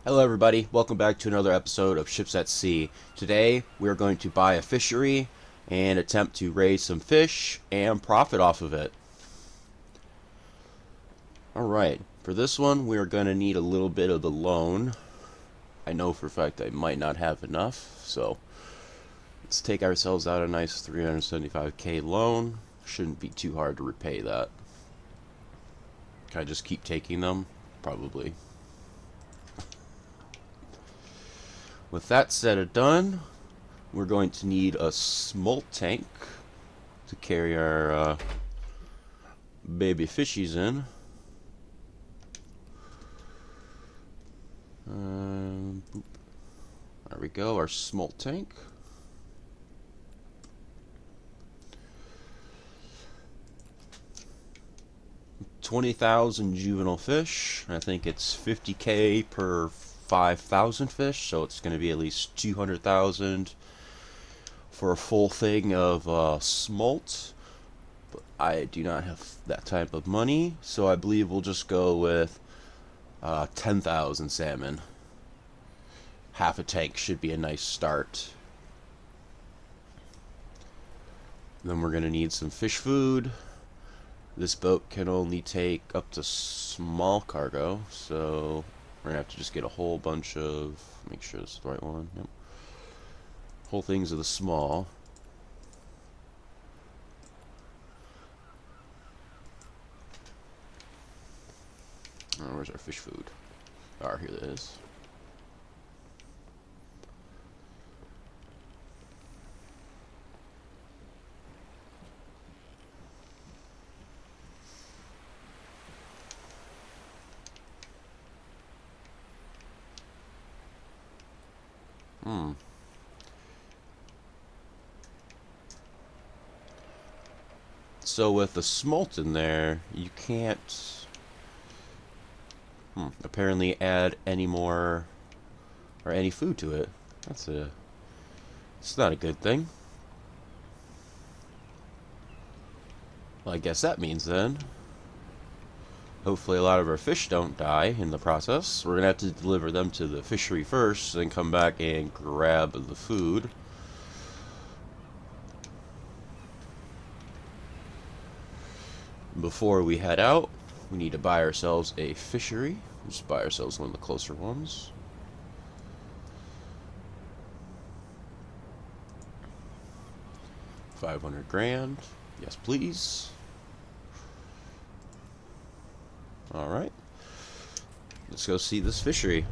Hello everybody, welcome back to another episode of Ships at Sea. Today we are going to buy a fishery and attempt to raise some fish and profit off of it. Alright, for this one we are going to need a little bit of the loan. I know for a fact I might not have enough, so let's take ourselves out a nice 375k loan. Shouldn't be too hard to repay that. Can I just keep taking them? Probably. With that said and done, we're going to need a smolt tank to carry our baby fishies in. There we go, our smolt tank. $20,000 juvenile fish. I think it's 50k per 5,000 fish, so it's going to be at least 200,000 for a full thing of smolt. But I do not have that type of money, so I believe we'll just go with 10,000 salmon. Half a tank should be a nice start. Then we're going to need some fish food. This boat can only take up to small cargo, so we're going to have to just get a whole bunch of, make sure this is the right one, yep. Whole things of the small. Oh, where's our fish food? Oh, here it is. So with the smolt in there, you can't apparently add any more or any food to it. It's not a good thing. Well, I guess that means then hopefully a lot of our fish don't die in the process. We're gonna have to deliver them to the fishery first, then come back and grab the food. Before we head out, we need to buy ourselves a fishery. Just buy ourselves one of the closer ones. $500,000. Yes, please. Alright. Let's go see this fishery.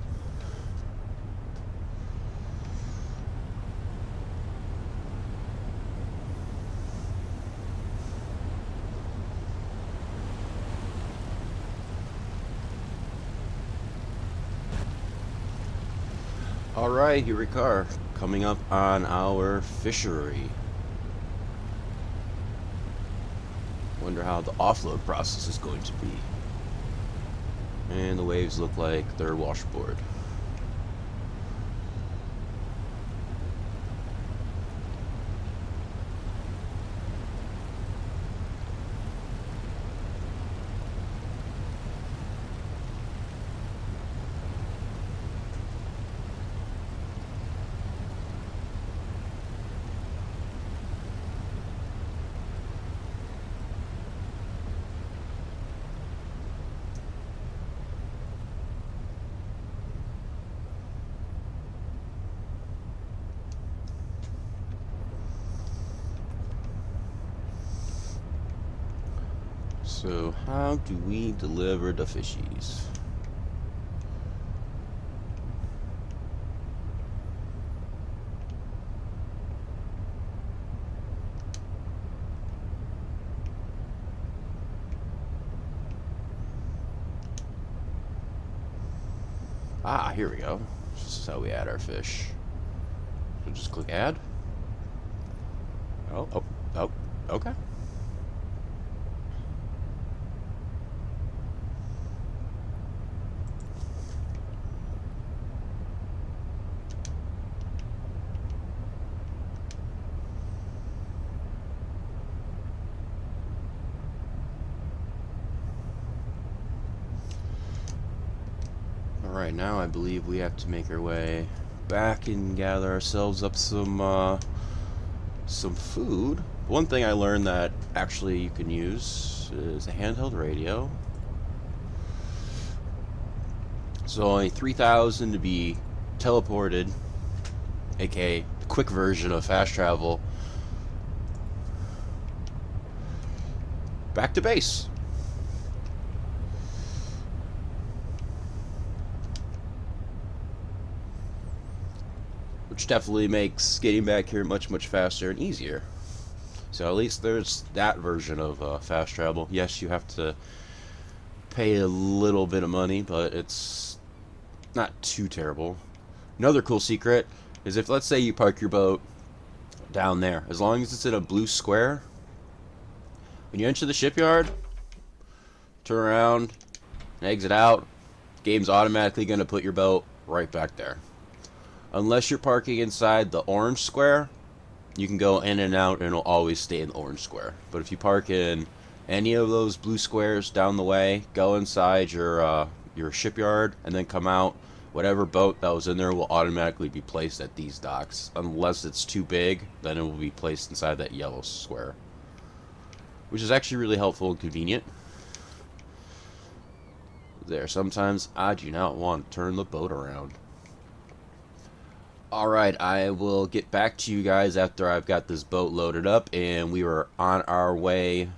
Alright, here we are, coming up on our fishery. Wonder how the offload process is going to be. And the waves look like they're washboard. So how do we deliver the fishies? Ah, here we go. This is how we add our fish. So just click add. Oh, okay. Alright, now I believe we have to make our way back and gather ourselves up some food. One thing I learned that actually you can use is a handheld radio. So only 3,000 to be teleported, aka the quick version of fast travel, back to base. Which definitely makes getting back here much, much faster and easier. So at least there's that version of fast travel. Yes, you have to pay a little bit of money, but it's not too terrible. Another cool secret is if, let's say, you park your boat down there, as long as it's in a blue square, when you enter the shipyard, turn around and exit out, game's automatically going to put your boat right back there. Unless you're parking inside the orange square, you can go in and out and it'll always stay in the orange square. But if you park in any of those blue squares down the way, go inside your shipyard and then come out, whatever boat that was in there will automatically be placed at these docks. Unless it's too big, then it will be placed inside that yellow square, which is actually really helpful and convenient. There, sometimes I do not want to turn the boat around. Alright, I will get back to you guys after I've got this boat loaded up and we were on our way.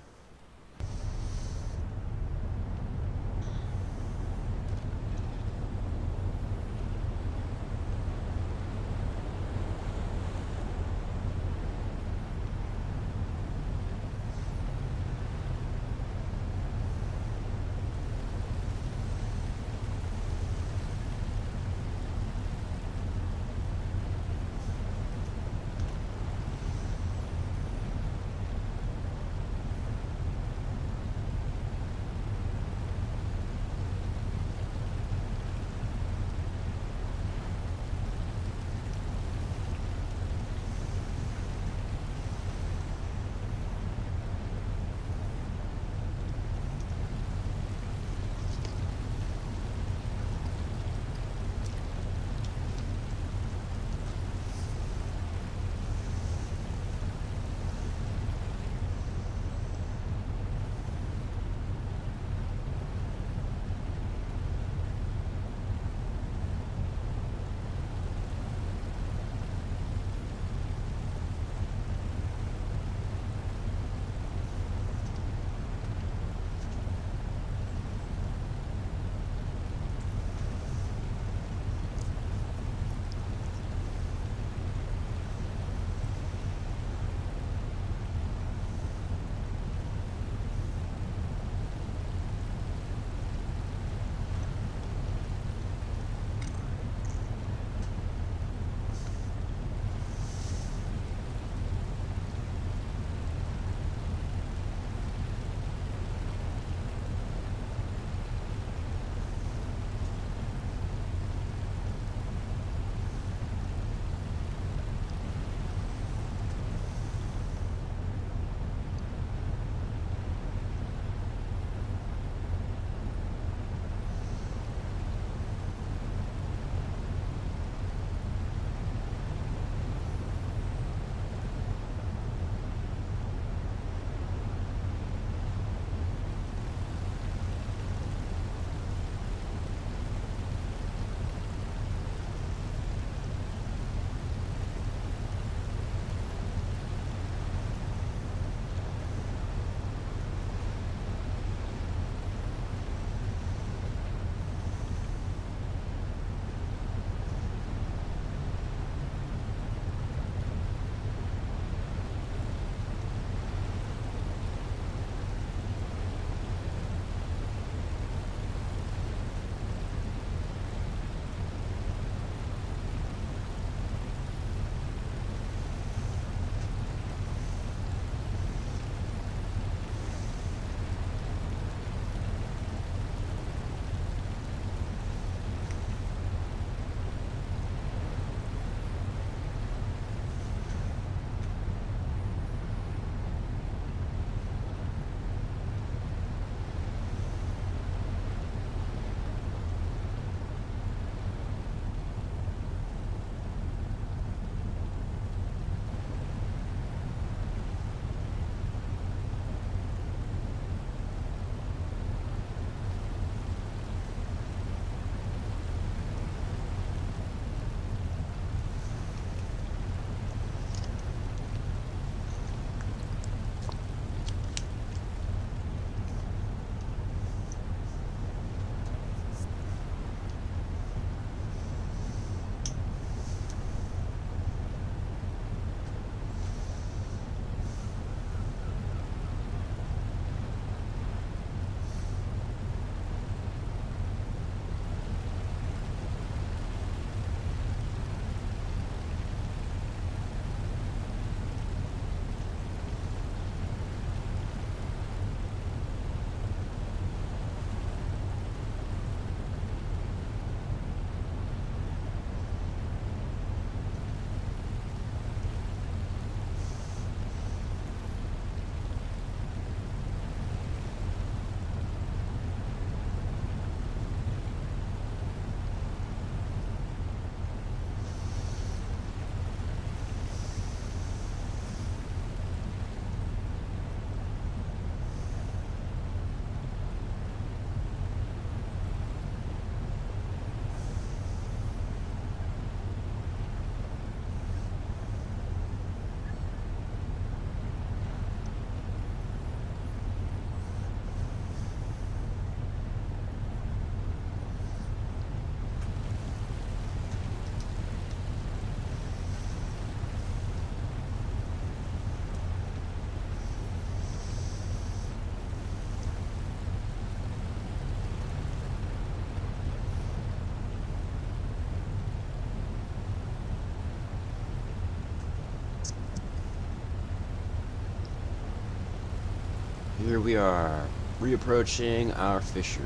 Here we are, reapproaching our fishery.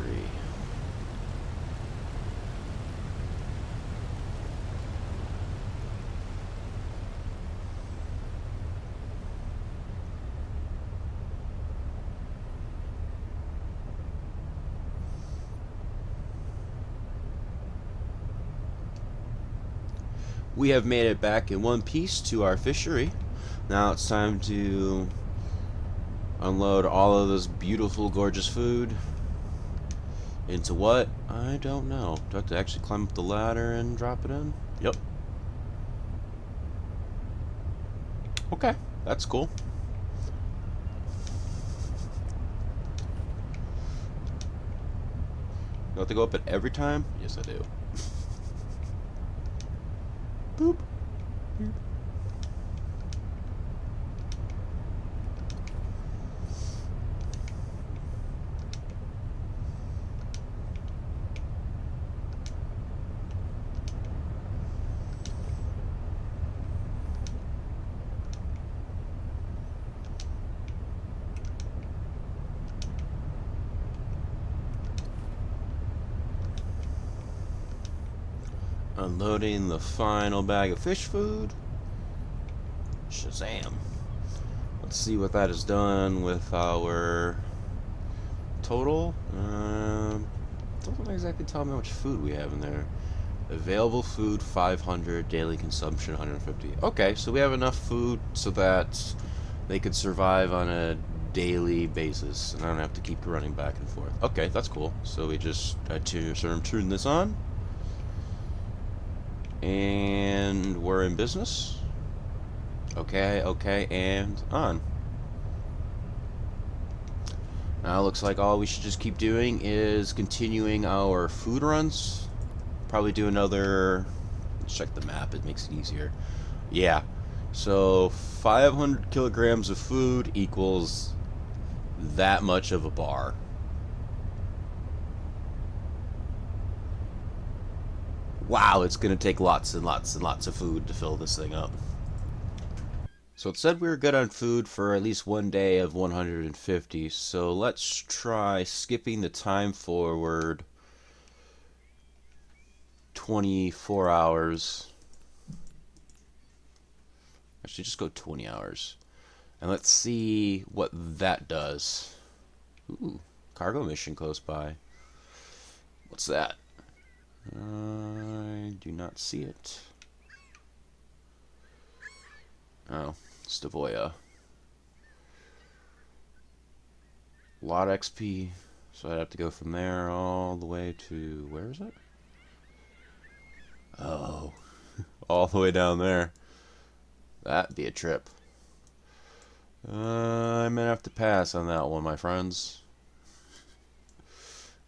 We have made it back in one piece to our fishery. Now it's time to unload all of this beautiful, gorgeous food into what? I don't know. Do I have to actually climb up the ladder and drop it in? Yep. Okay, that's cool. You have to go up it every time? Yes, I do. Boop. Boop. Unloading the final bag of fish food. Shazam. Let's see what that has done with our total. Doesn't exactly tell me how much food we have in there. Available food 500, daily consumption 150. Okay, so we have enough food so that they could survive on a daily basis, and I don't have to keep running back and forth. Okay, that's cool. So we just turn this on, and we're in business. Okay, and on. Now it looks like all we should just keep doing is continuing our food runs. Probably do another. Let's check the map, it makes it easier. Yeah. So 500 kilograms of food equals that much of a bar. Wow, it's going to take lots and lots and lots of food to fill this thing up. So it said we were good on food for at least one day of 150, so let's try skipping the time forward 24 hours. Actually, just go 20 hours. And let's see what that does. Ooh, cargo mission close by. What's that? I do not see it. Oh, Stavoya. A lot of XP. So I'd have to go from there all the way to... Where is it? Oh, all the way down there. That'd be a trip. I might have to pass on that one, my friends.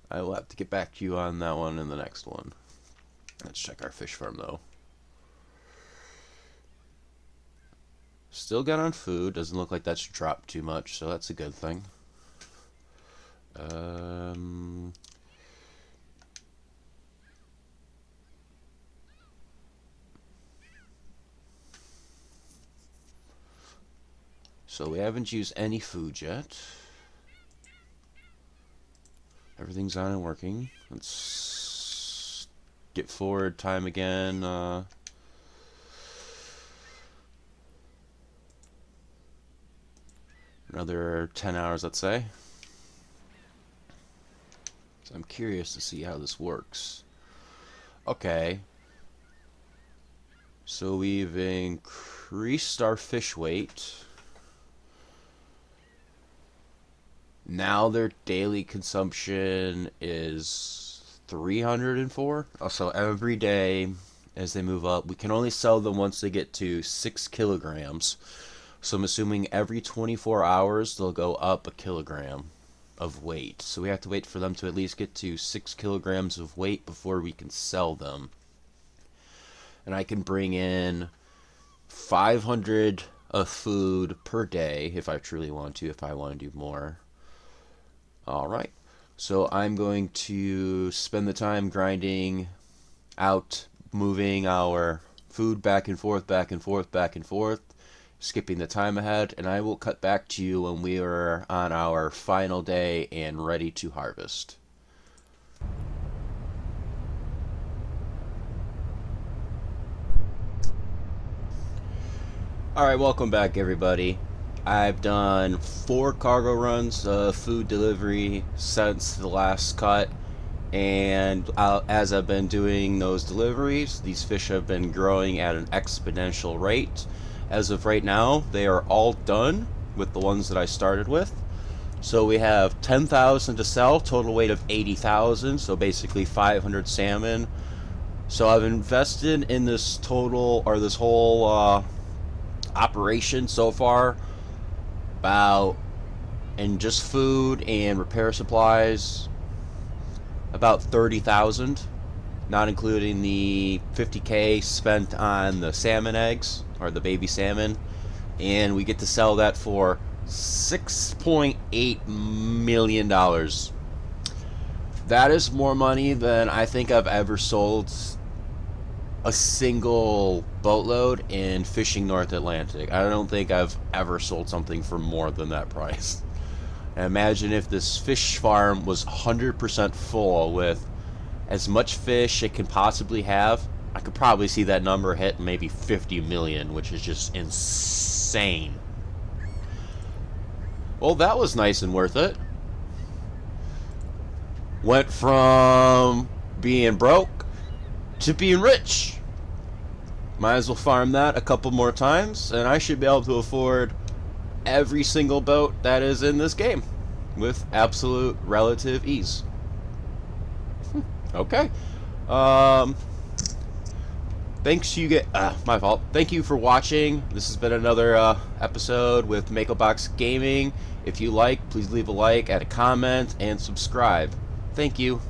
I will have to get back to you on that one in the next one. Let's check our fish farm, though. Still got on food. Doesn't look like that's dropped too much, so that's a good thing. So we haven't used any food yet. Everything's on and working. Let's get forward time again. Another 10 hours, let's say. So I'm curious to see how this works. Okay. So we've increased our fish weight. Now their daily consumption is 304. So every day as they move up, we can only sell them once they get to 6 kilograms. So I'm assuming every 24 hours they'll go up a kilogram of weight. So we have to wait for them to at least get to 6 kilograms of weight before we can sell them. And I can bring in 500 of food per day if I truly want to, if I want to do more. Alright, so I'm going to spend the time grinding out, moving our food back and forth, back and forth, back and forth, skipping the time ahead, and I will cut back to you when we are on our final day and ready to harvest. Alright, welcome back everybody. I've done 4 cargo runs of food delivery since the last cut, and as I've been doing those deliveries, these fish have been growing at an exponential rate. As of right now, they are all done with the ones that I started with. So we have 10,000 to sell, total weight of 80,000, so basically 500 salmon. So I've invested in this total, or this whole operation so far, about, in just food and repair supplies, about 30,000, not including the 50K spent on the salmon eggs, or the baby salmon, and we get to sell that for $6.8 million. That is more money than I think I've ever sold a single boatload in fishing North Atlantic. I don't think I've ever sold something for more than that price. And imagine if this fish farm was 100% full with as much fish it can possibly have. I could probably see that number hit maybe 50 million, which is just insane. Well, that was nice and worth it. Went from being broke to being rich. Might as well farm that a couple more times, and I should be able to afford every single boat that is in this game with absolute relative ease. Okay. Thanks you get my fault. Thank you for watching. This has been another episode with Makobox Gaming. If you like, please leave a like, add a comment, and subscribe. Thank you.